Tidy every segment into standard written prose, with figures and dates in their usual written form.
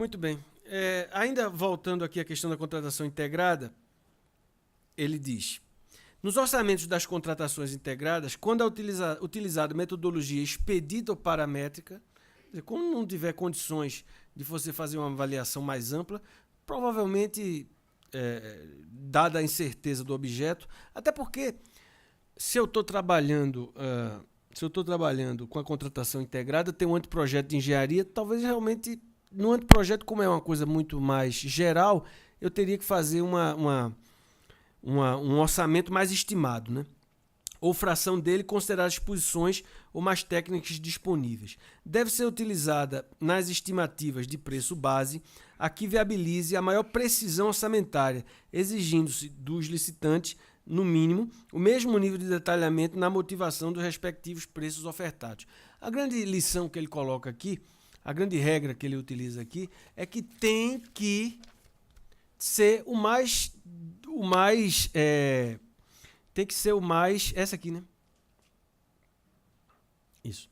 Muito bem. Ainda voltando aqui à questão da contratação integrada, ele diz: nos orçamentos das contratações integradas, quando é utilizada metodologia expedita ou paramétrica, quando não tiver condições de você fazer uma avaliação mais ampla, provavelmente, dada a incerteza do objeto, até porque se eu estou trabalhando com a contratação integrada, tem um anteprojeto de engenharia, talvez realmente no anteprojeto, como é uma coisa muito mais geral, eu teria que fazer um orçamento mais estimado, né? Ou fração dele considerar as posições ou mais técnicas disponíveis. Deve ser utilizada nas estimativas de preço base a que viabilize a maior precisão orçamentária, exigindo-se dos licitantes, no mínimo, o mesmo nível de detalhamento na motivação dos respectivos preços ofertados. A grande lição que ele coloca aqui, a grande regra que ele utiliza aqui, é que tem que ser essa aqui, né? Isso.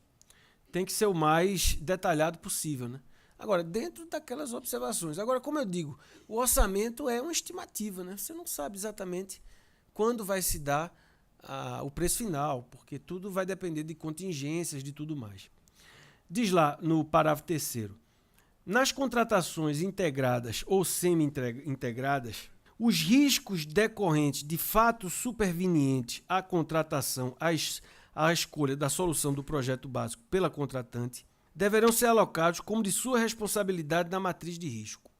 Tem que ser o mais detalhado possível, né? Agora, dentro daquelas observações. Agora, como eu digo, o orçamento é uma estimativa, né? Você não sabe exatamente quando vai se dar o preço final, porque tudo vai depender de contingências, de tudo mais. Diz lá no parágrafo 3º: nas contratações integradas ou semi-integradas, os riscos decorrentes de fatos supervenientes à contratação, à escolha da solução do projeto básico pela contratante, deverão ser alocados como de sua responsabilidade na matriz de risco.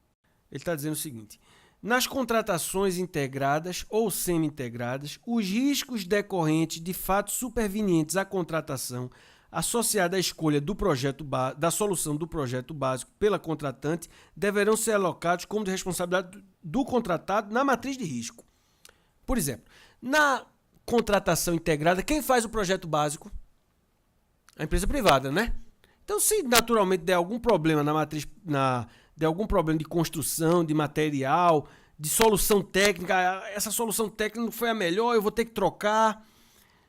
Ele está dizendo o seguinte: nas contratações integradas ou semi-integradas, os riscos decorrentes de fatos supervenientes à contratação, associada à escolha da solução do projeto básico pela contratante, deverão ser alocados como de responsabilidade do contratado na matriz de risco. Por exemplo, na contratação integrada, quem faz o projeto básico? A empresa privada, né? Então, se naturalmente der algum problema na matriz, der algum problema de construção, de material, de solução técnica, essa solução técnica não foi a melhor, eu vou ter que trocar.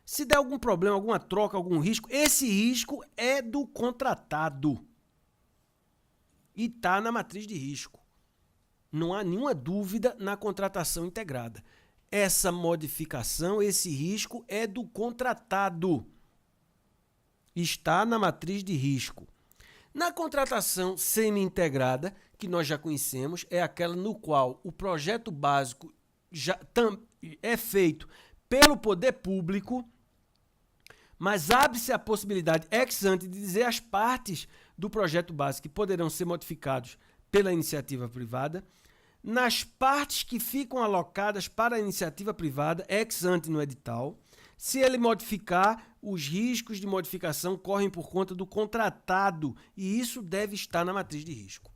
Se der algum problema, alguma troca, algum risco, esse risco é do contratado e está na matriz de risco. Não há nenhuma dúvida na contratação integrada. Essa modificação, esse risco é do contratado. Está na matriz de risco. Na contratação semi-integrada, que nós já conhecemos, é aquela no qual o projeto básico já é feito pelo poder público, mas abre-se a possibilidade ex ante de dizer as partes do projeto básico que poderão ser modificados pela iniciativa privada. Nas partes que ficam alocadas para a iniciativa privada, ex ante no edital, se ele modificar, os riscos de modificação correm por conta do contratado e isso deve estar na matriz de risco.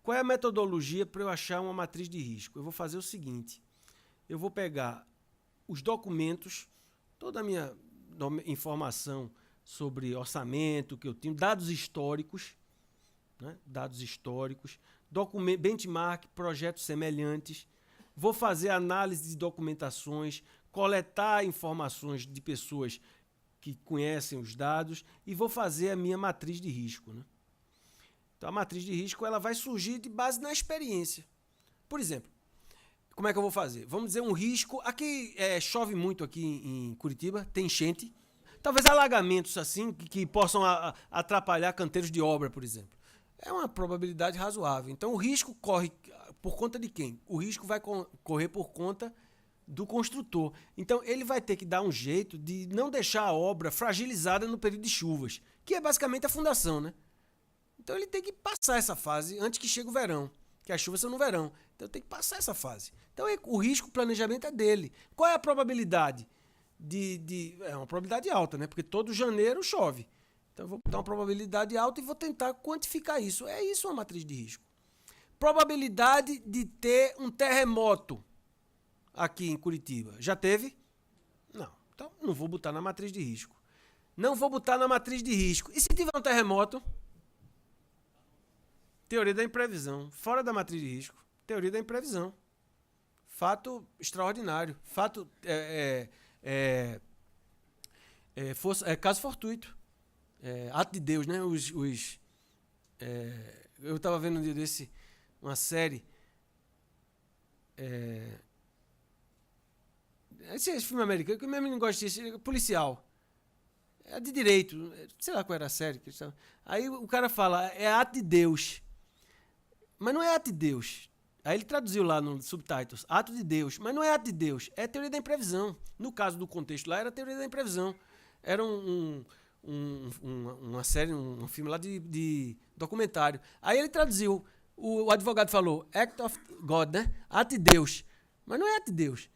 Qual é a metodologia para eu achar uma matriz de risco? Eu vou fazer o seguinte: eu vou pegar os documentos, toda a minha informação sobre orçamento que eu tenho, dados históricos, né? Benchmark, projetos semelhantes, vou fazer análise de documentações, coletar informações de pessoas que conhecem os dados e vou fazer a minha matriz de risco, né? Então, a matriz de risco ela vai surgir de base na experiência. Por exemplo, como é que eu vou fazer? Vamos dizer um risco. Aqui chove muito aqui em Curitiba, tem enchente. Talvez alagamentos assim que possam atrapalhar canteiros de obra, por exemplo. É uma probabilidade razoável. Então, o risco corre por conta de quem? O risco vai correr por conta do construtor. Então, ele vai ter que dar um jeito de não deixar a obra fragilizada no período de chuvas, que é basicamente a fundação, né? Então, ele tem que passar essa fase antes que chegue o verão, que as chuvas são no verão. Então, tem que passar essa fase. Então, o risco, o planejamento é dele. Qual é a probabilidade? É uma probabilidade alta, né? Porque todo janeiro chove. Então, eu vou botar uma probabilidade alta e vou tentar quantificar isso. É isso uma matriz de risco. Probabilidade de ter um terremoto aqui em Curitiba. Já teve? Não. Então, não vou botar na matriz de risco. Não vou botar na matriz de risco. E se tiver um terremoto? Teoria da imprevisão. Fora da matriz de risco. Teoria da imprevisão. Fato extraordinário. Fato caso fortuito. Ato de Deus, né? Eu tava vendo um dia desse uma série. Esse filme americano, que o meu menino gosta disso, policial. É de direito. Sei lá qual era a série. Aí o cara fala, é ato de Deus. Mas não é ato de Deus. Aí ele traduziu lá no subtitles, ato de Deus. Mas não é ato de Deus, é teoria da imprevisão. No caso do contexto lá, era teoria da imprevisão. Era uma série, um filme lá de documentário. Aí ele traduziu, o advogado falou, act of God, né? Ato de Deus. Mas não é ato de Deus.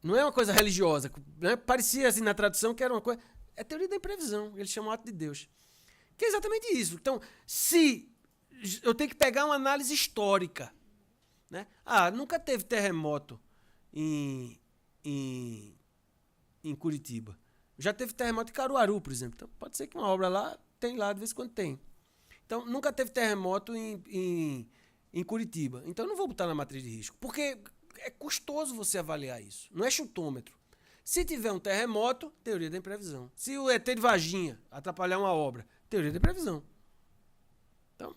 Não é uma coisa religiosa. Né? Parecia assim na tradução que era uma coisa... É teoria da imprevisão. Eles chamam ato de Deus. Que é exatamente isso. Então, se eu tenho que pegar uma análise histórica, né? Nunca teve terremoto em Curitiba. Já teve terremoto em Caruaru, por exemplo. Então, pode ser que uma obra lá tem lá, de vez em quando tem. Então, nunca teve terremoto em Curitiba. Então, eu não vou botar na matriz de risco. Porque é custoso você avaliar isso. Não é chutômetro. Se tiver um terremoto, teoria da imprevisão. Se o ET de Varginha atrapalhar uma obra, teoria da imprevisão. Então,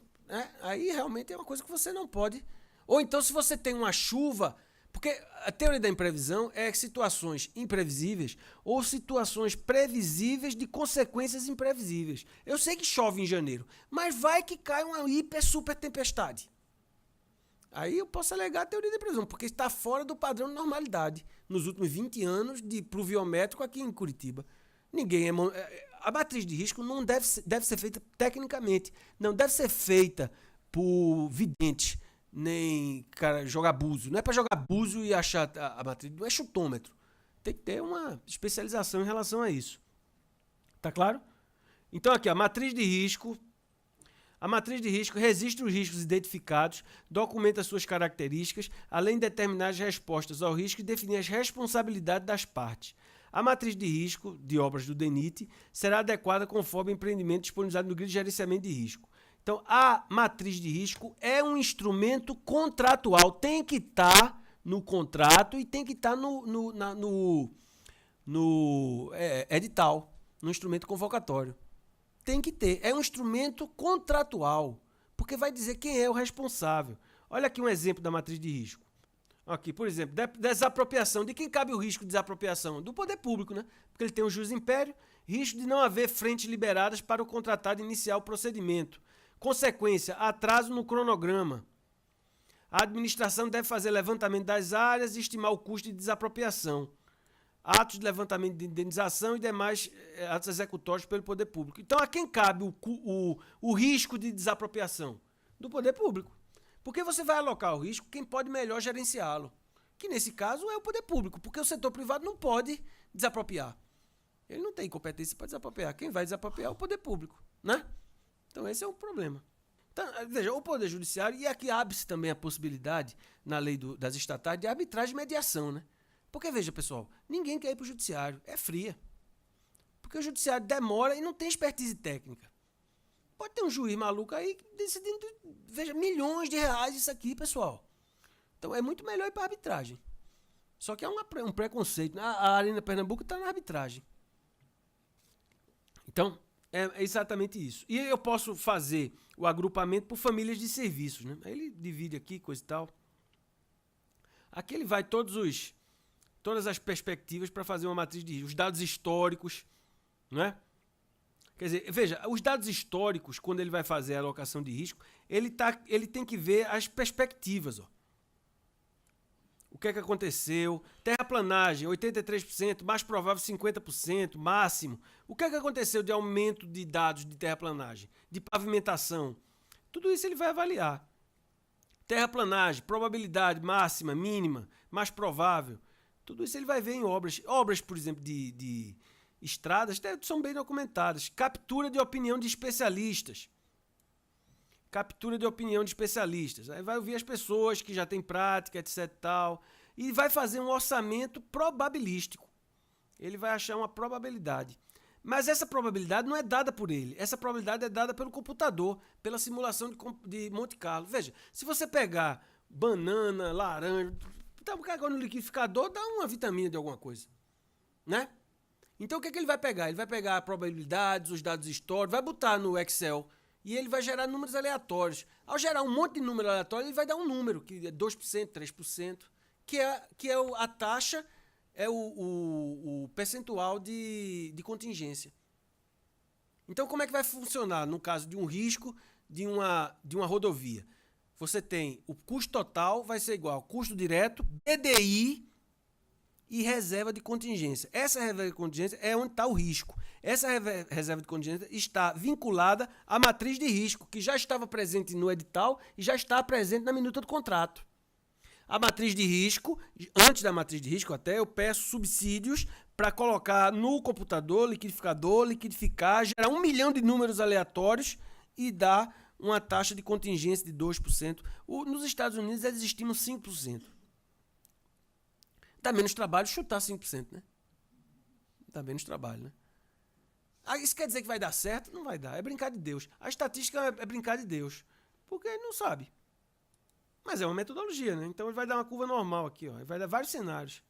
aí realmente é uma coisa que você não pode... Ou então, se você tem uma chuva... Porque a teoria da imprevisão é situações imprevisíveis ou situações previsíveis de consequências imprevisíveis. Eu sei que chove em janeiro, mas vai que cai uma hiper super tempestade. Aí eu posso alegar a teoria da imprevisão, porque está fora do padrão de normalidade nos últimos 20 anos de pluviométrico aqui em Curitiba. A matriz de risco não deve ser feita tecnicamente, não deve ser feita por videntes, nem cara jogar búzio. Não é para jogar búzio e achar a matriz, não é chutômetro. Tem que ter uma especialização em relação a isso. Tá claro? Então aqui, a matriz de risco. A matriz de risco registra os riscos identificados, documenta suas características, além de determinar as respostas ao risco e definir as responsabilidades das partes. A matriz de risco de obras do DENIT será adequada conforme o empreendimento disponibilizado no Guia de Gerenciamento de Risco. Então, a matriz de risco é um instrumento contratual. Tem que estar no contrato e tem que estar no edital, no instrumento convocatório. Tem que ter. É um instrumento contratual, porque vai dizer quem é o responsável. Olha aqui um exemplo da matriz de risco. Aqui, por exemplo, desapropriação. De quem cabe o risco de desapropriação? Do poder público, né? Porque ele tem o jus império, risco de não haver frentes liberadas para o contratado iniciar o procedimento. Consequência, atraso no cronograma. A administração deve fazer levantamento das áreas e estimar o custo de desapropriação. Atos de levantamento de indenização e demais atos executórios pelo poder público. Então, a quem cabe o risco de desapropriação? Do poder público. Porque você vai alocar o risco quem pode melhor gerenciá-lo. Que nesse caso é o poder público, porque o setor privado não pode desapropriar. Ele não tem competência para desapropriar. Quem vai desapropriar é o poder público, né? Então esse é o problema. Então, veja, o Poder Judiciário, e aqui abre-se também a possibilidade, na lei das estatais, de arbitragem e mediação, né? Porque, veja, pessoal, ninguém quer ir para o Judiciário, é fria. Porque o Judiciário demora e não tem expertise técnica. Pode ter um juiz maluco aí decidindo, veja, milhões de reais isso aqui, pessoal. Então é muito melhor ir para a arbitragem. Só que é um preconceito, né? A Arena Pernambuco está na arbitragem. Então, é exatamente isso. E eu posso fazer o agrupamento por famílias de serviços, né? Aí ele divide aqui, coisa e tal. Aqui ele vai todas as perspectivas para fazer uma matriz de risco. Os dados históricos, né? Quer dizer, veja, os dados históricos, quando ele vai fazer a alocação de risco, ele tem que ver as perspectivas, ó. O que é que aconteceu? Terraplanagem, 83%, mais provável 50%, máximo. O que é que aconteceu de aumento de dados de terraplanagem? De pavimentação? Tudo isso ele vai avaliar. Terraplanagem, probabilidade máxima, mínima, mais provável. Tudo isso ele vai ver em obras. Obras, por exemplo, de estradas, são bem documentadas. Captura de opinião de especialistas. Captura de opinião de especialistas. Aí vai ouvir as pessoas que já têm prática, etc. Tal, e vai fazer um orçamento probabilístico. Ele vai achar uma probabilidade. Mas essa probabilidade não é dada por ele. Essa probabilidade é dada pelo computador, pela simulação de Monte Carlo. Veja, se você pegar banana, laranja, então agora no liquidificador dá uma vitamina de alguma coisa, né? Então o que ele vai pegar? Ele vai pegar probabilidades, os dados históricos, vai botar no Excel E ele vai gerar números aleatórios. Ao gerar um monte de número aleatório, ele vai dar um número, que é 2%, 3%, que é a taxa, é o percentual de contingência. Então, como é que vai funcionar no caso de um risco de uma rodovia? Você tem o custo total, vai ser igual ao custo direto, BDI e reserva de contingência. Essa reserva de contingência é onde está o risco. Essa reserva de contingência está vinculada à matriz de risco, que já estava presente no edital e já está presente na minuta do contrato. A matriz de risco, antes da matriz de risco até, eu peço subsídios para colocar no computador, liquidificar, gerar 1 milhão de números aleatórios e dar uma taxa de contingência de 2%. Nos Estados Unidos eles estimam 5%. Dá menos trabalho chutar 5%, né? Dá menos trabalho, né? Isso quer dizer que vai dar certo? Não vai dar. É brincar de Deus. A estatística é brincar de Deus. Porque ele não sabe. Mas é uma metodologia, né? Então ele vai dar uma curva normal aqui, ó. Ele vai dar vários cenários.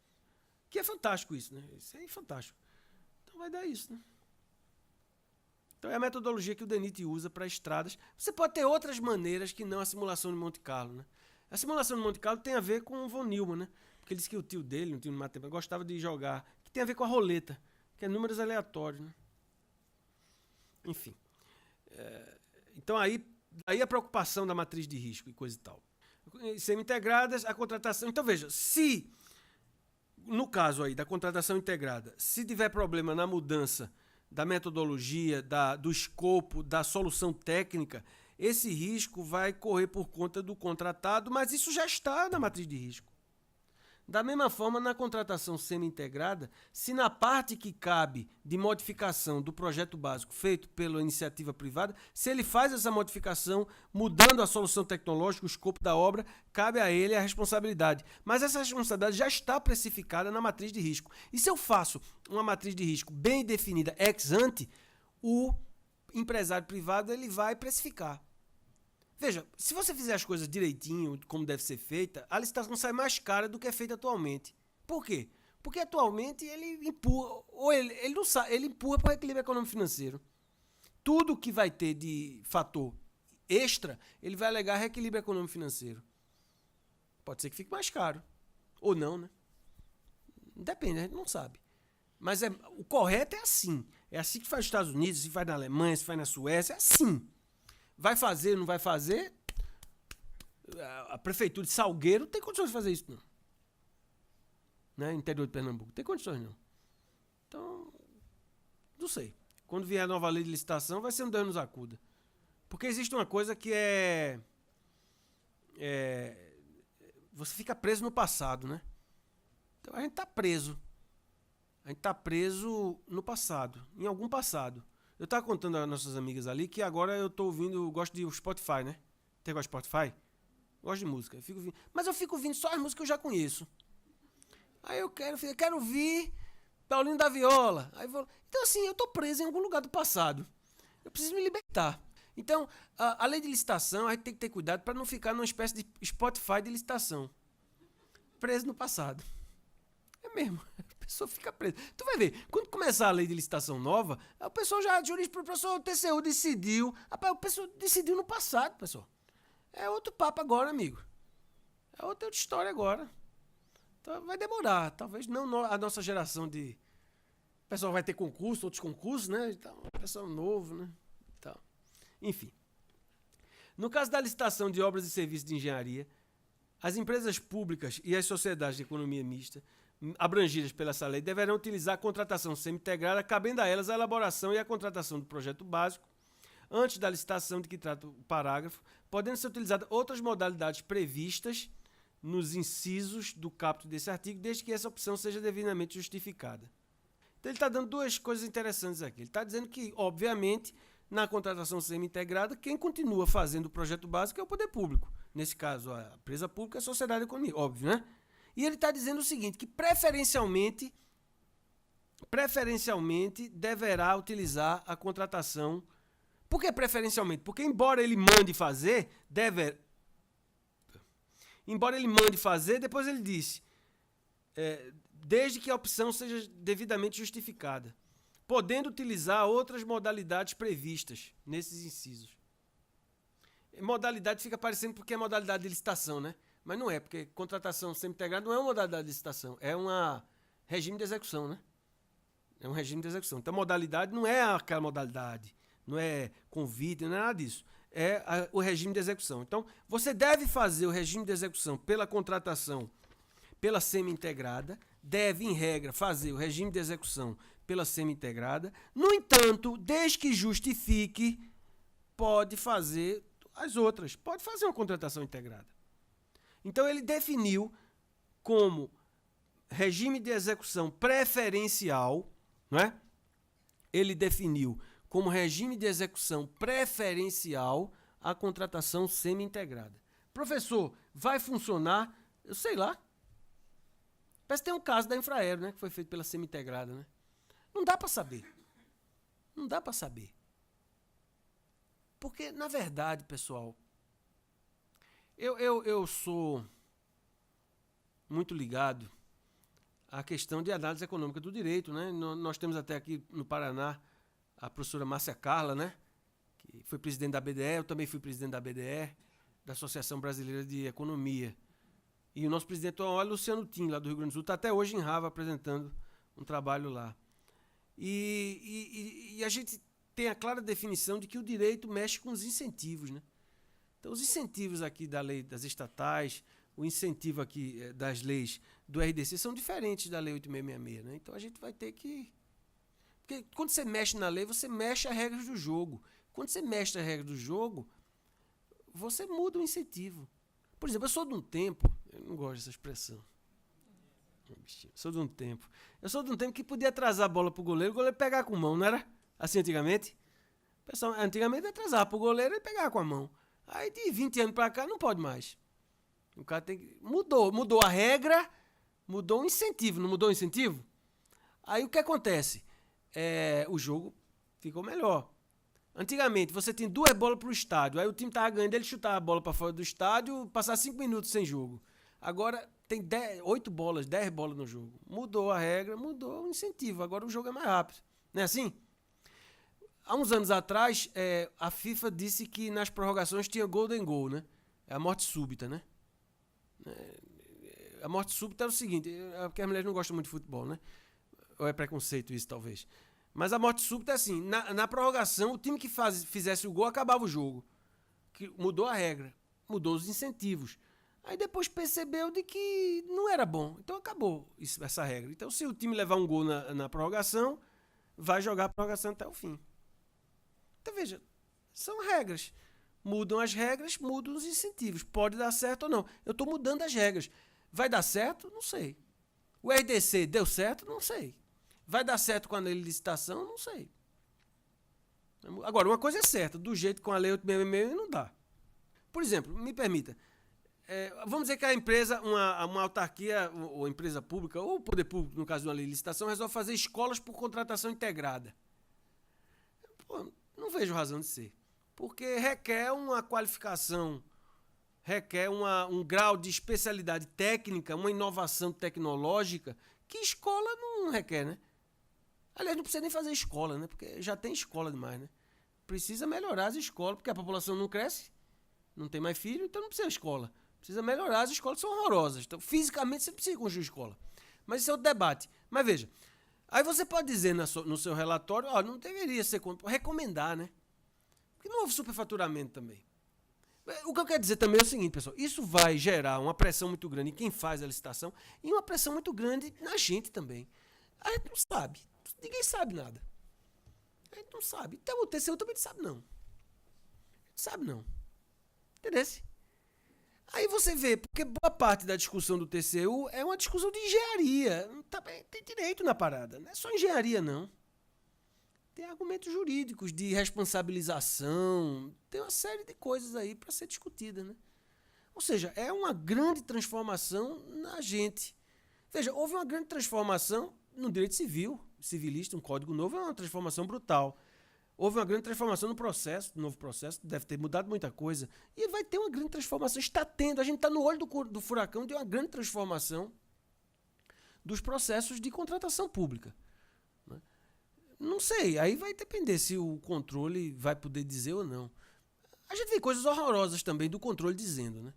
Que é fantástico isso, né? Isso é fantástico. Então vai dar isso, né? Então é a metodologia que o DENIT usa para estradas. Você pode ter outras maneiras que não a simulação de Monte Carlo, né? A simulação de Monte Carlo tem a ver com o von Neumann, né? Porque ele disse que o tio dele, um tio de matemática, gostava de jogar. Que tem a ver com a roleta, que é números aleatórios, né? Enfim. Então aí a preocupação da matriz de risco e coisa e tal. Semi-integradas, a contratação. Então veja, se no caso aí da contratação integrada, se tiver problema na mudança da metodologia, do escopo, da solução técnica, esse risco vai correr por conta do contratado, mas isso já está na matriz de risco. Da mesma forma, na contratação semi-integrada, se na parte que cabe de modificação do projeto básico feito pela iniciativa privada, se ele faz essa modificação mudando a solução tecnológica, o escopo da obra, cabe a ele a responsabilidade. Mas essa responsabilidade já está precificada na matriz de risco. E se eu faço uma matriz de risco bem definida ex ante, o empresário privado ele vai precificar. Veja, se você fizer as coisas direitinho, como deve ser feita, a licitação sai mais cara do que é feita atualmente. Por quê? Porque atualmente ele empurra, ou ele não sabe, ele empurra para o equilíbrio econômico financeiro. Tudo que vai ter de fator extra, ele vai alegar reequilíbrio econômico financeiro. Pode ser que fique mais caro. Ou não, né? Depende, a gente não sabe. Mas o correto é assim. É assim que faz nos Estados Unidos, se faz na Alemanha, se faz na Suécia, é assim. Vai fazer, não vai fazer? A prefeitura de Salgueiro não tem condições de fazer isso, não. Né? Interior de Pernambuco. Não tem condições, não. Então, não sei. Quando vier a nova lei de licitação, vai ser um Deus nos acuda. Porque existe uma coisa que você fica preso no passado, né? Então a gente tá preso. A gente tá preso no passado, em algum passado. Eu tava contando às nossas amigas ali que agora eu tô ouvindo, gosto de Spotify, né? Tem gosto de Spotify? Gosto de música. Mas eu fico ouvindo só as músicas que eu já conheço. Aí eu quero ouvir Paulinho da Viola. Então assim, eu tô preso em algum lugar do passado. Eu preciso me libertar. Então, a lei de licitação, a gente tem que ter cuidado para não ficar numa espécie de Spotify de licitação. Preso no passado. É mesmo. A pessoa fica presa. Tu vai ver, quando começar a lei de licitação nova, o pessoal já, o professor TCU decidiu. Rapaz, o pessoal decidiu no passado, pessoal. É outro papo agora, amigo. É outra história agora. Então vai demorar. Talvez não a nossa geração de... O pessoal vai ter concurso, outros concursos, né? Então, pessoal novo, né? Então, enfim. No caso da licitação de obras e serviços de engenharia, as empresas públicas e as sociedades de economia mista abrangidas pela essa lei deverão utilizar a contratação semi-integrada, cabendo a elas a elaboração e a contratação do projeto básico, antes da licitação de que trata o parágrafo, podendo ser utilizadas outras modalidades previstas nos incisos do caput desse artigo, desde que essa opção seja devidamente justificada. Então ele está dando duas coisas interessantes aqui. Ele está dizendo que, obviamente, na contratação semi-integrada, quem continua fazendo o projeto básico é o poder público. Nesse caso, a empresa pública é a sociedade de economia, óbvio, né? E ele está dizendo o seguinte, que preferencialmente deverá utilizar a contratação. Por que preferencialmente? Porque embora ele mande fazer, depois ele disse, desde que a opção seja devidamente justificada, podendo utilizar outras modalidades previstas nesses incisos. Modalidade fica parecendo porque é modalidade de licitação, né? Mas não é, porque contratação semi-integrada não é uma modalidade de licitação, é um regime de execução, né? É um regime de execução. Então, modalidade não é aquela modalidade, não é convite, não é nada disso. É o regime de execução. Então, você deve fazer o regime de execução pela contratação, pela semi-integrada, deve, em regra, fazer o regime de execução pela semi-integrada. No entanto, desde que justifique, pode fazer as outras, pode fazer uma contratação integrada. Então, ele definiu como regime de execução preferencial, não é? Ele definiu como regime de execução preferencial a contratação semi-integrada. Professor, vai funcionar? Eu sei lá. Parece que tem um caso da Infraero, né, que foi feito pela semi-integrada, né? Não dá para saber. Não dá para saber. Porque, na verdade, pessoal, eu sou muito ligado à questão de análise econômica do direito, né? Nós temos até aqui no Paraná a professora Márcia Carla, né? Que foi presidente da BDE, eu também fui presidente da BDE, da Associação Brasileira de Economia. E o nosso presidente é Luciano Tim, lá do Rio Grande do Sul, está até hoje em Rava apresentando um trabalho lá. E a gente tem a clara definição de que o direito mexe com os incentivos, né? Então, os incentivos aqui da lei das estatais, o incentivo aqui das leis do RDC são diferentes da lei 8666, né? Então, a gente vai ter que... Porque quando você mexe na lei, você mexe as regras do jogo. Quando você mexe as regras do jogo, você muda o incentivo. Por exemplo, eu sou de um tempo... Eu não gosto dessa expressão. Eu sou de um tempo que podia atrasar a bola pro goleiro, o goleiro pegar com a mão, não era? Assim antigamente? O pessoal antigamente atrasava pro goleiro e pegava com a mão. Aí de 20 anos pra cá não pode mais. O cara tem que... Mudou a regra, mudou o incentivo, não mudou o incentivo? Aí o que acontece? O jogo ficou melhor. Antigamente você tinha 2 bolas pro estádio, aí o time tava ganhando, ele chutava a bola pra fora do estádio, passava 5 minutos sem jogo. Agora tem 8 bolas, 10 bolas no jogo. Mudou a regra, mudou o incentivo, agora o jogo é mais rápido. Não é assim? Há uns anos atrás, a FIFA disse que nas prorrogações tinha golden goal, né? É a morte súbita, né? A morte súbita era o seguinte, porque as mulheres não gostam muito de futebol, né? Ou é preconceito isso, talvez. Mas a morte súbita é assim, na prorrogação, o time que fizesse o gol acabava o jogo. Que mudou a regra, mudou os incentivos. Aí depois percebeu de que não era bom, então acabou essa regra. Então se o time levar um gol na prorrogação, vai jogar a prorrogação até o fim. Então veja, são regras. Mudam as regras, mudam os incentivos. Pode dar certo ou não. Eu estou mudando as regras. Vai dar certo? Não sei. O RDC deu certo? Não sei. Vai dar certo com a lei de licitação? Não sei. Agora, uma coisa é certa, do jeito com a lei 866 não dá. Por exemplo, me permita, vamos dizer que a empresa, uma autarquia, ou empresa pública, ou o poder público, no caso de uma lei de licitação, resolve fazer escolas por contratação integrada. Pô, não vejo razão de ser. Porque requer uma qualificação, requer um grau de especialidade técnica, uma inovação tecnológica, que escola não requer, né? Aliás, não precisa nem fazer escola, né? Porque já tem escola demais, né? Precisa melhorar as escolas, porque a população não cresce, não tem mais filho, então não precisa de escola. Precisa melhorar, as escolas são horrorosas. Então, fisicamente, você precisa construir escola. Mas isso é outro debate. Mas veja, aí você pode dizer no seu relatório, não deveria ser recomendar, né? Porque não houve superfaturamento também. O que eu quero dizer também é o seguinte, pessoal, isso vai gerar uma pressão muito grande em quem faz a licitação e uma pressão muito grande na gente também. A gente não sabe. Ninguém sabe nada. A gente não sabe. Então o TCU também não sabe, não. Não sabe, não. Entendeu? Aí você vê, porque boa parte da discussão do TCU é uma discussão de engenharia. Também tem direito na parada. Não é só engenharia, não. Tem argumentos jurídicos de responsabilização. Tem uma série de coisas aí para ser discutida, né? Ou seja, é uma grande transformação na gente. Veja, houve uma grande transformação no direito civil, civilista, um código novo é uma transformação brutal. Houve uma grande transformação no processo, no novo processo, deve ter mudado muita coisa. E vai ter uma grande transformação, está tendo, a gente está no olho do furacão de uma grande transformação dos processos de contratação pública. Né? Não sei, aí vai depender se o controle vai poder dizer ou não. A gente vê coisas horrorosas também do controle dizendo, né?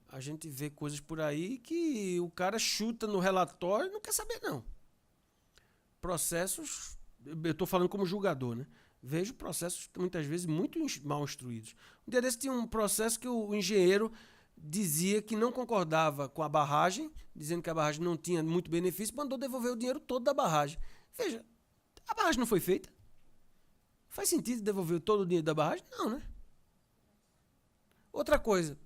A gente vê coisas por aí que o cara chuta no relatório e não quer saber, não. Processos, eu estou falando como julgador, né? Vejo processos muitas vezes muito mal instruídos. Um dia desse tinha um processo que o engenheiro dizia que não concordava com a barragem, dizendo que a barragem não tinha muito benefício, mandou devolver o dinheiro todo da barragem. Veja, a barragem não foi feita. Faz sentido devolver todo o dinheiro da barragem? Não, né? Outra coisa,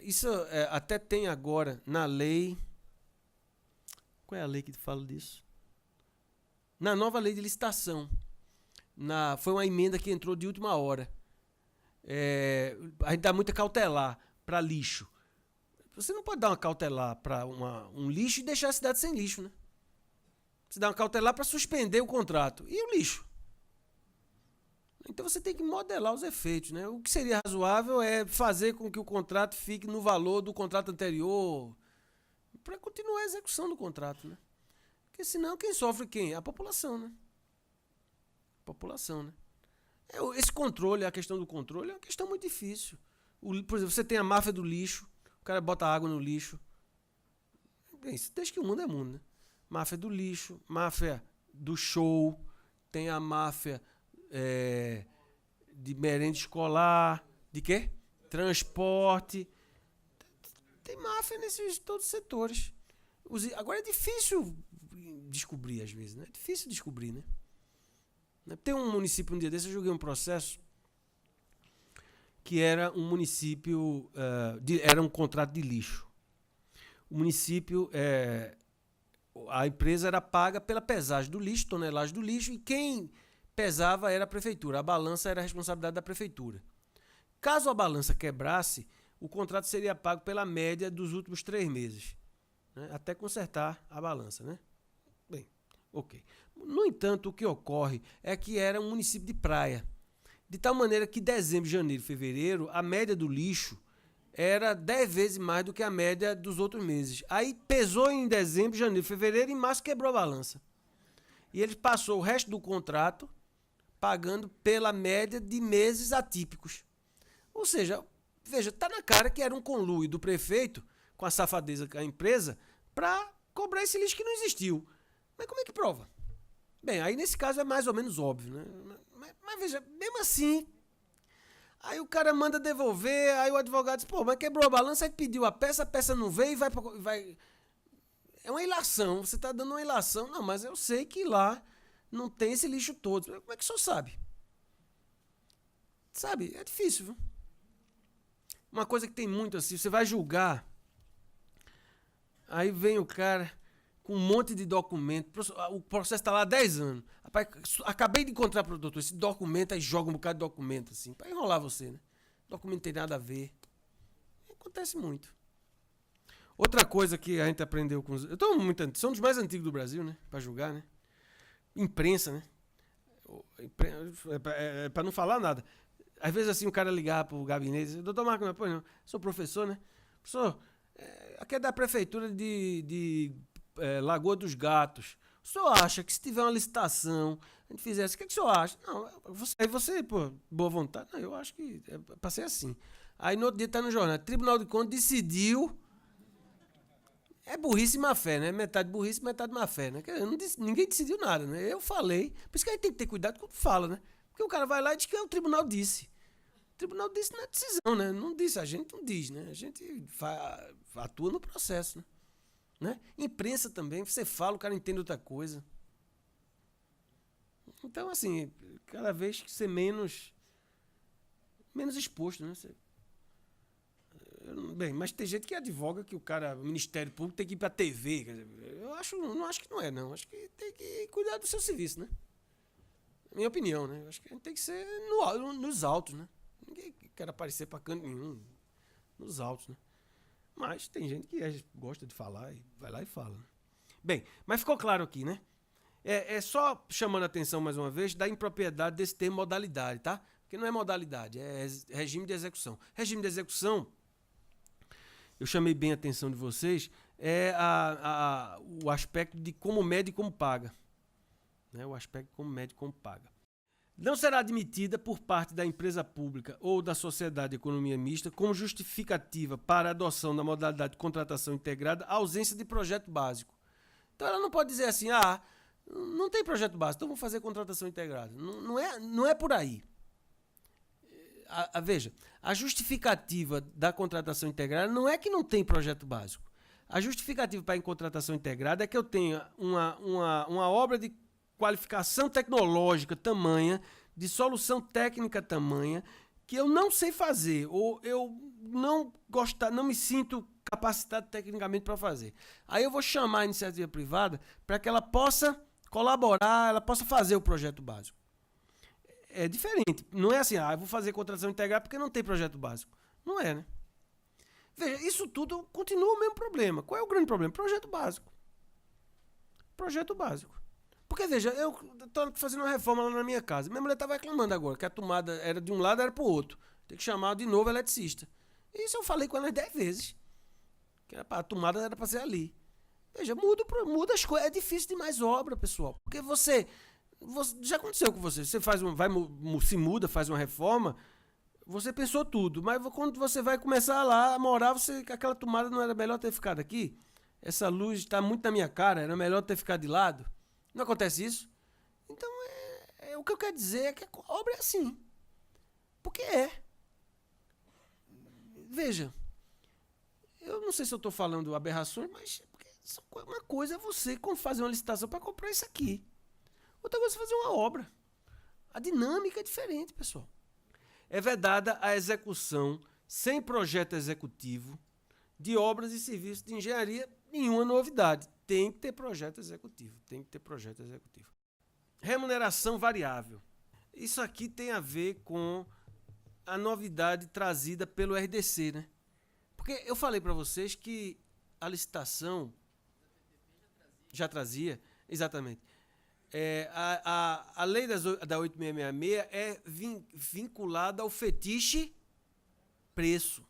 isso até tem agora na lei. Qual é a lei que fala disso? Na nova lei de licitação. Foi uma emenda que entrou de última hora. A gente dá muita cautelar para lixo. Você não pode dar uma cautelar para um lixo e deixar a cidade sem lixo, né? Você dá uma cautelar para suspender o contrato. E o lixo? Então você tem que modelar os efeitos, né? O que seria razoável é fazer com que o contrato fique no valor do contrato anterior para continuar a execução do contrato, né? Porque senão quem sofre quem? A população, né? A população, né? Esse controle, a questão do controle é uma questão muito difícil. Por exemplo, você tem a máfia do lixo, o cara bota água no lixo. Bem, desde que o mundo é mundo, né? Máfia do lixo, máfia do show, tem a máfia de merenda escolar, de quê? Transporte. Tem máfia nesses todos os setores. Agora é difícil descobrir, às vezes, né? É difícil descobrir, né? Tem um município, um dia desse, eu joguei um processo que era um município, era um contrato de lixo. O município, a empresa era paga pela pesagem do lixo, tonelagem do lixo, e quem pesava era a prefeitura. A balança era a responsabilidade da prefeitura. Caso a balança quebrasse, o contrato seria pago pela média dos últimos 3 meses, né? Até consertar a balança, né? Bem, ok. No entanto, o que ocorre é que era um município de praia. De tal maneira que dezembro, janeiro e fevereiro, a média do lixo era 10 vezes mais do que a média dos outros meses. Aí pesou em dezembro, janeiro, fevereiro e em março quebrou a balança. E ele passou o resto do contrato pagando pela média de meses atípicos. Ou seja, veja, está na cara que era um conluio do prefeito com a safadeza com a empresa para cobrar esse lixo que não existiu. Mas como é que prova? Bem, aí nesse caso é mais ou menos óbvio, né? Mas veja, mesmo assim, aí o cara manda devolver, aí o advogado diz, pô, mas quebrou a balança, aí pediu a peça não veio e vai. É uma ilação, você está dando uma ilação. Não, mas eu sei que lá não tem esse lixo todo. Como é que o senhor sabe? Sabe, é difícil, viu? Uma coisa que tem muito assim, você vai julgar, aí vem o cara com um monte de documento, o processo está lá há 10 anos. Rapaz, acabei de encontrar para o doutor esse documento, aí joga um bocado de documento, assim, para enrolar você, né? O documento não tem nada a ver. Acontece muito. Outra coisa que a gente aprendeu com os... São dos mais antigos do Brasil, né? Para julgar, né? Imprensa, né? Para não falar nada. Às vezes assim o cara ligar pro gabinete e diz, doutor Marco, não, pois não, sou professor, né? Professor, aqui é da prefeitura de Lagoa dos Gatos. O senhor acha que se tiver uma licitação, a gente fizesse, o que o senhor acha? Não, você, pô, boa vontade. Não, eu acho que é pra ser assim. Aí no outro dia tá no jornal, Tribunal de Contas decidiu. É burrice e má fé, né? Metade burrice, metade má fé, né? Ninguém decidiu nada, né? Eu falei. Por isso que a gente tem que ter cuidado quando fala, né? Porque o cara vai lá e diz que o tribunal disse. O tribunal disse na decisão, né? Não disse, a gente não diz, né? A gente atua no processo, né? Imprensa também, você fala, o cara entende outra coisa. Então, assim, cada vez que ser menos exposto, né? Bem, mas tem gente que advoga que o Ministério Público tem que ir pra TV. Quer dizer, não acho que não é, não. Acho que tem que cuidar do seu serviço, né? Minha opinião, né? Acho que a gente tem que ser nos autos, né? Ninguém quer aparecer pra canto nenhum. Nos autos, né? Mas tem gente que gosta de falar e vai lá e fala. Né? Bem, mas ficou claro aqui, né? É só chamando a atenção mais uma vez da impropriedade desse termo modalidade, tá? Porque não é modalidade, é regime de execução. Regime de execução, eu chamei bem a atenção de vocês, é o aspecto de como mede e como paga. Né? O aspecto de como mede e como paga. não será admitida por parte da empresa pública ou da sociedade de economia mista como justificativa para a adoção da modalidade de contratação integrada a ausência de projeto básico. Então ela não pode dizer assim, não tem projeto básico, então vamos fazer contratação integrada. Não é por aí. Veja, a justificativa da contratação integrada não é que não tem projeto básico. A justificativa para a contratação integrada é que eu tenha uma obra de qualificação tecnológica tamanha, de solução técnica tamanha, que eu não sei fazer, ou eu não me sinto capacitado tecnicamente para fazer. Aí eu vou chamar a iniciativa privada para que ela possa colaborar, ela possa fazer o projeto básico. É diferente. Não é assim, eu vou fazer contratação integrada porque não tem projeto básico. Não é, né? Veja, isso tudo continua o mesmo problema. Qual é o grande problema? Projeto básico. Projeto básico. Porque, veja, eu estou fazendo uma reforma lá na minha casa. Minha mulher estava reclamando agora que a tomada era de um lado, era para o outro. Tem que chamar de novo eletricista. Isso eu falei com ela 10 vezes. Que a tomada era para ser ali. Veja, muda as coisas. É difícil demais obra, pessoal. Porque você já aconteceu com você. Você se muda, faz uma reforma, você pensou tudo. Mas quando você vai começar lá a morar, aquela tomada não era melhor ter ficado aqui? Essa luz está muito na minha cara, era melhor ter ficado de lado? Não acontece isso? Então, o que eu quero dizer é que a obra é assim. Porque é. Veja, eu não sei se eu estou falando aberrações, mas uma coisa é você fazer uma licitação para comprar isso aqui. Outra coisa é fazer uma obra. A dinâmica é diferente, pessoal. É vedada a execução sem projeto executivo de obras e serviços de engenharia. Nenhuma novidade. Tem que ter projeto executivo. Remuneração variável. Isso aqui tem a ver com a novidade trazida pelo RDC, né? Porque eu falei para vocês que a licitação já trazia, exatamente. A lei da 8666 é vinculada ao fetiche preço.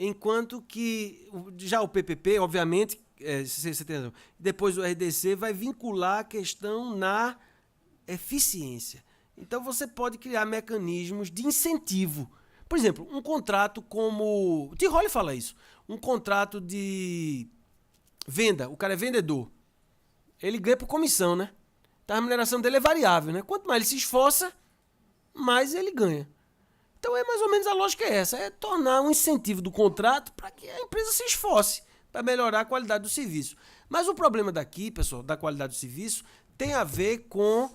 Enquanto que já o PPP, obviamente, você tem razão, depois o RDC vai vincular a questão na eficiência. Então você pode criar mecanismos de incentivo. Por exemplo, um contrato como... O Tiroli fala isso. Um contrato de venda, o cara é vendedor. Ele ganha por comissão, né? Então a remuneração dele é variável, né? Quanto mais ele se esforça, mais ele ganha. Então é mais ou menos a lógica é essa, é tornar um incentivo do contrato para que a empresa se esforce para melhorar a qualidade do serviço. Mas o problema daqui, pessoal, da qualidade do serviço, tem a ver com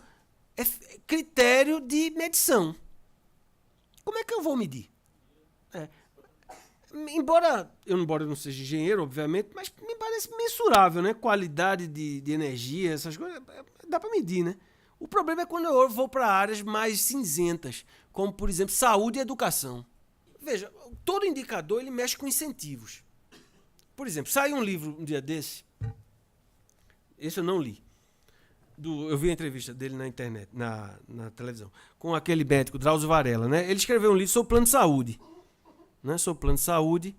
critério de medição. Como é que eu vou medir? Embora eu não seja engenheiro, obviamente, mas me parece mensurável, né? Qualidade de energia, essas coisas, dá para medir, né? O problema é quando eu vou para áreas mais cinzentas, como, por exemplo, saúde e educação. Veja, todo indicador ele mexe com incentivos. Por exemplo, saiu um livro um dia desse, esse eu não li, eu vi a entrevista dele na internet, na televisão, com aquele médico, Drauzio Varela, né? Ele escreveu um livro sobre plano de saúde. Né, sobre plano de saúde,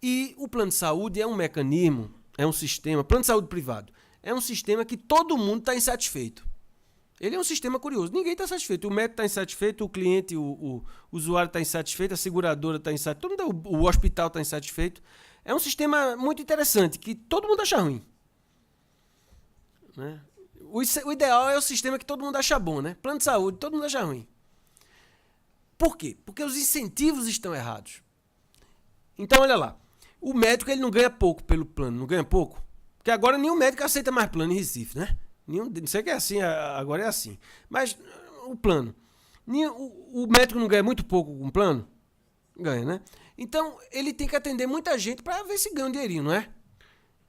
e o plano de saúde é um mecanismo, é um sistema, plano de saúde privado, é um sistema que todo mundo está insatisfeito. Ele é um sistema curioso, ninguém está satisfeito, o médico está insatisfeito, o cliente, o usuário está insatisfeito, a seguradora está insatisfeita, o hospital está insatisfeito. É um sistema muito interessante, que todo mundo acha ruim. Né? O ideal é o sistema que todo mundo acha bom, né? Plano de saúde, todo mundo acha ruim. Por quê? Porque os incentivos estão errados. Então, olha lá, o médico ele não ganha pouco pelo plano, não ganha pouco? Porque agora nenhum médico aceita mais plano em Recife, né? Não sei que é assim, agora é assim. Mas o plano, o médico não ganha muito pouco com o plano? Ganha, né? Então, ele tem que atender muita gente para ver se ganha um dinheirinho, não é?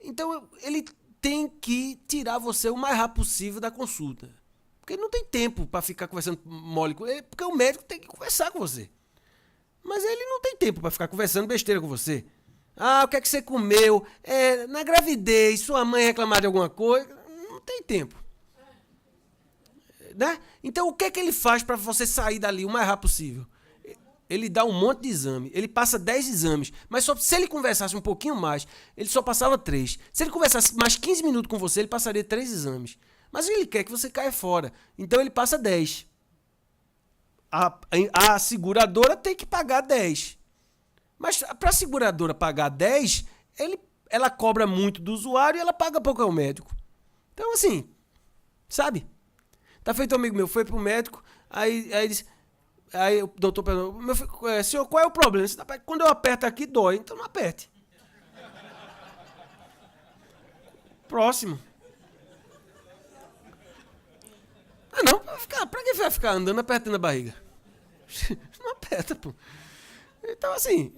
Então, ele tem que tirar você o mais rápido possível da consulta. Porque ele não tem tempo para ficar conversando mole com ele, porque o médico tem que conversar com você. Mas ele não tem tempo para ficar conversando besteira com você. O que é que você comeu? Na gravidez, sua mãe reclamar de alguma coisa? Não tem tempo. Né? Então, o que é que ele faz para você sair dali o mais rápido possível? Ele dá um monte de exame. Ele passa 10 exames. Mas só se ele conversasse um pouquinho mais, ele só passava 3. Se ele conversasse mais 15 minutos com você, ele passaria 3 exames. Mas ele quer que você caia fora. Então ele passa 10. A seguradora tem que pagar 10. Mas para a seguradora pagar 10, ela cobra muito do usuário e ela paga pouco ao médico. Então, assim, sabe? Tá feito um amigo meu, foi pro médico, aí disse... Aí o doutor perguntou, senhor, qual é o problema? Quando eu aperto aqui, dói, então não aperte. Próximo. Ah, não, pra que vai ficar andando apertando a barriga? Não aperta, pô. Então, assim,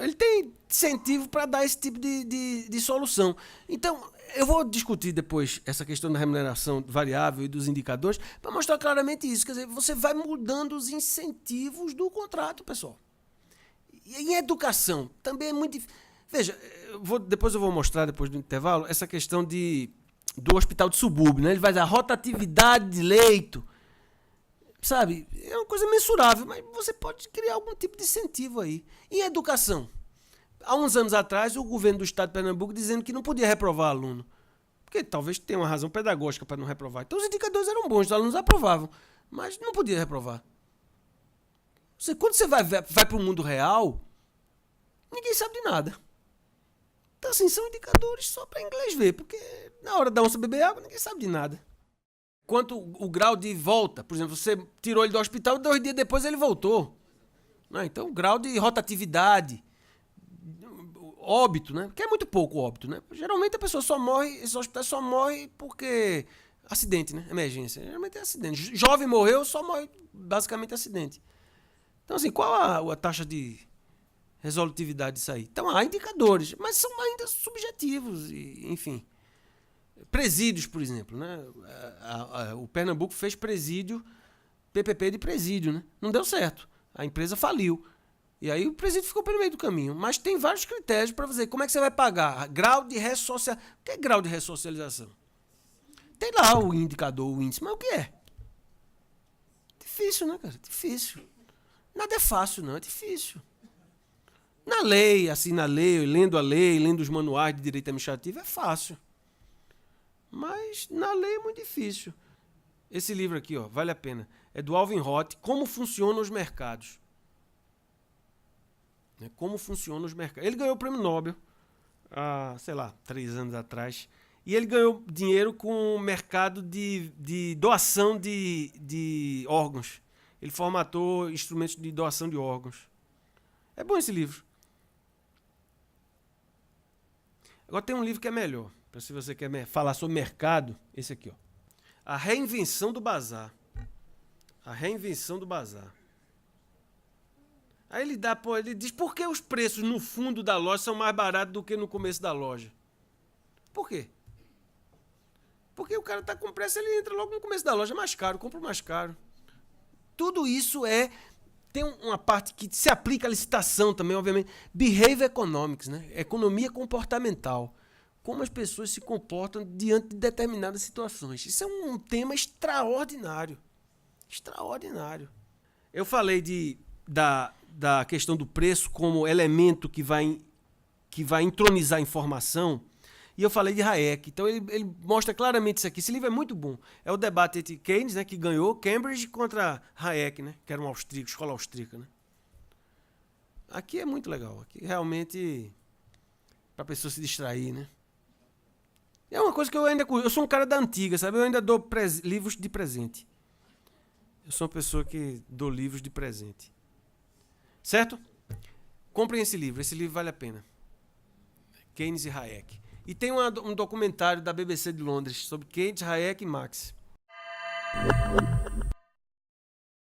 ele tem incentivo para dar esse tipo de solução. Então, eu vou discutir depois essa questão da remuneração variável e dos indicadores para mostrar claramente isso. Quer dizer, você vai mudando os incentivos do contrato, pessoal. E em educação, também é muito difícil. Veja, depois eu vou mostrar, depois do intervalo, essa questão do hospital de subúrbio. Né? Ele vai dar rotatividade de leito. Sabe, é uma coisa mensurável, mas você pode criar algum tipo de incentivo aí. Em educação, há uns anos atrás, o governo do estado de Pernambuco dizendo que não podia reprovar aluno. Porque talvez tenha uma razão pedagógica para não reprovar. Então os indicadores eram bons, os alunos aprovavam, mas não podia reprovar. Quando você vai para o mundo real, ninguém sabe de nada. Então assim, são indicadores só para inglês ver, porque na hora da onça beber água, ninguém sabe de nada. Quanto o grau de volta, por exemplo, você tirou ele do hospital, 2 dias depois ele voltou. Então, o grau de rotatividade, óbito, né? Que é muito pouco óbito, né? Geralmente a pessoa só morre, esse hospital só morre porque acidente, né? Emergência. Geralmente é acidente. Jovem morreu, só morre basicamente acidente. Então, assim, qual a taxa de resolutividade disso aí? Então, há indicadores, mas são ainda subjetivos, enfim. Presídios, por exemplo, né? O Pernambuco fez presídio, PPP de presídio, né? Não deu certo. A empresa faliu. E aí o presídio ficou pelo meio do caminho. Mas tem vários critérios para fazer. Como é que você vai pagar? Grau de ressocialização. O que é grau de ressocialização? Tem lá o indicador, o índice, mas o que é? Difícil, né, cara? Difícil. Nada é fácil, não. É difícil. Na lei, assim, lendo a lei, lendo os manuais de direito administrativo, é fácil. Mas na lei é muito difícil. Esse livro aqui, ó, vale a pena. É do Alvin Roth, Como Funcionam os Mercados. Como funcionam os mercados. Ele ganhou o prêmio Nobel há, 3 anos atrás. E ele ganhou dinheiro com o mercado de doação de órgãos. Ele formatou instrumentos de doação de órgãos. É bom esse livro. Agora tem um livro que é melhor. Se você quer falar sobre mercado, esse aqui, ó. A Reinvenção do Bazar. A Reinvenção do Bazar. Aí ele diz por que os preços no fundo da loja são mais baratos do que no começo da loja. Por quê? Porque o cara está com pressa, ele entra logo no começo da loja, mais caro, compra o mais caro. Tudo isso tem uma parte que se aplica à licitação também, obviamente. Behavior Economics, né? Economia comportamental. Como as pessoas se comportam diante de determinadas situações. Isso é um tema extraordinário. Extraordinário. Eu falei da questão do preço como elemento que vai entronizar a informação, e eu falei de Hayek. Então ele mostra claramente isso aqui. Esse livro é muito bom. É o debate entre Keynes, né, que ganhou, Cambridge contra Hayek, né, que era um austríaco, escola austríaca. Né. Aqui é muito legal. Aqui realmente para a pessoa se distrair, né. É uma coisa que eu sou um cara da antiga, sabe? Eu ainda dou livros de presente. Eu sou uma pessoa que dou livros de presente. Certo? Comprem esse livro vale a pena. Keynes e Hayek. E tem um documentário da BBC de Londres sobre Keynes, Hayek e Marx.